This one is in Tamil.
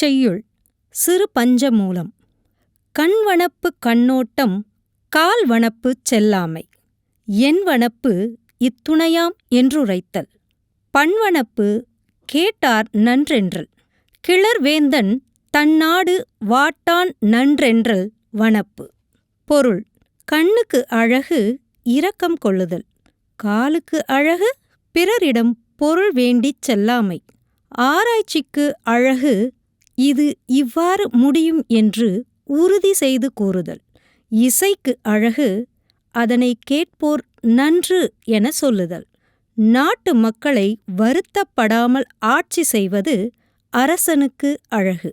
செய்யுள் சிறு பஞ்சமூலம். கண்வனப்பு கண்ணோட்டம் கால்வனப்புச் செல்லாமை. என்வனப்பு இத்துணையாம் என்றுரைத்தல். பண்வனப்பு கேட்டார் நன்றென்றல். கிளர்வேந்தன் தன்னாடு வாட்டான் நன்றென்றல் வனப்பு. பொருள்: கண்ணுக்கு அழகு இரக்கம் கொள்ளுதல். காலுக்கு அழகு பிறரிடம் பொருள் வேண்டிச் செல்லாமை. ஆராய்ச்சிக்கு அழகு இது இவ்வாறு முடியும் என்று உறுதி செய்து கூறுதல். இசைக்கு அழகு அதனை கேட்போர் நன்று என சொல்லுதல். நாட்டு மக்களை வருத்தப்படாமல் ஆட்சி செய்வது அரசனுக்கு அழகு.